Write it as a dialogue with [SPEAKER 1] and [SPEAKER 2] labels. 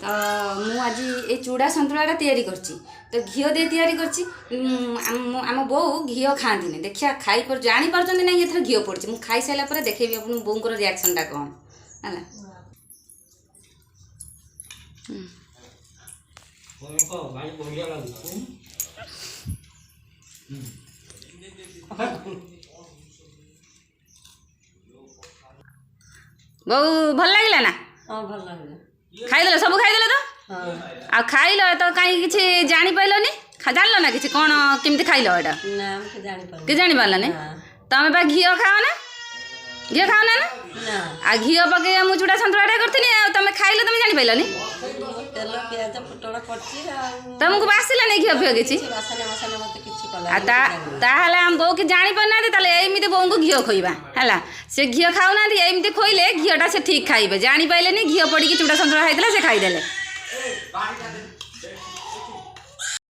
[SPEAKER 1] तो मु आज ये चूड़ा संतुलाटा तैयारी करची तो घी दे तैयारी करची आम बो घी खाती देखिया खाई पर जानी पार्छन ना ये घी पड़ी मुझे खाई सारा पर देखेबी अपन बोर रिएक्शन टा कौन है बहु भल लगे ना खाईदेल सब खाईदेल तो आ खाइल तो कहीं किसी जानी पाइलनी जान ना कि कौन केमती खाइल एटा कि जानी पारलानी तमें बा घी खाओ ना घी खाओ ना आ घी पकई मुझे चूड़ा सन्तुला करती तुम खाइल तुम जानी पाइलनी तुमको बासिला नहीं घी फिर किसी आम बो कि जानी पारना एमती बो को घी खोइबा है से घी खाऊना एमती खोइले घीटा से ठीक खाइबे जानी पाइले घी पड़ी चूड़ा सन्तुला खाई से खाईदेले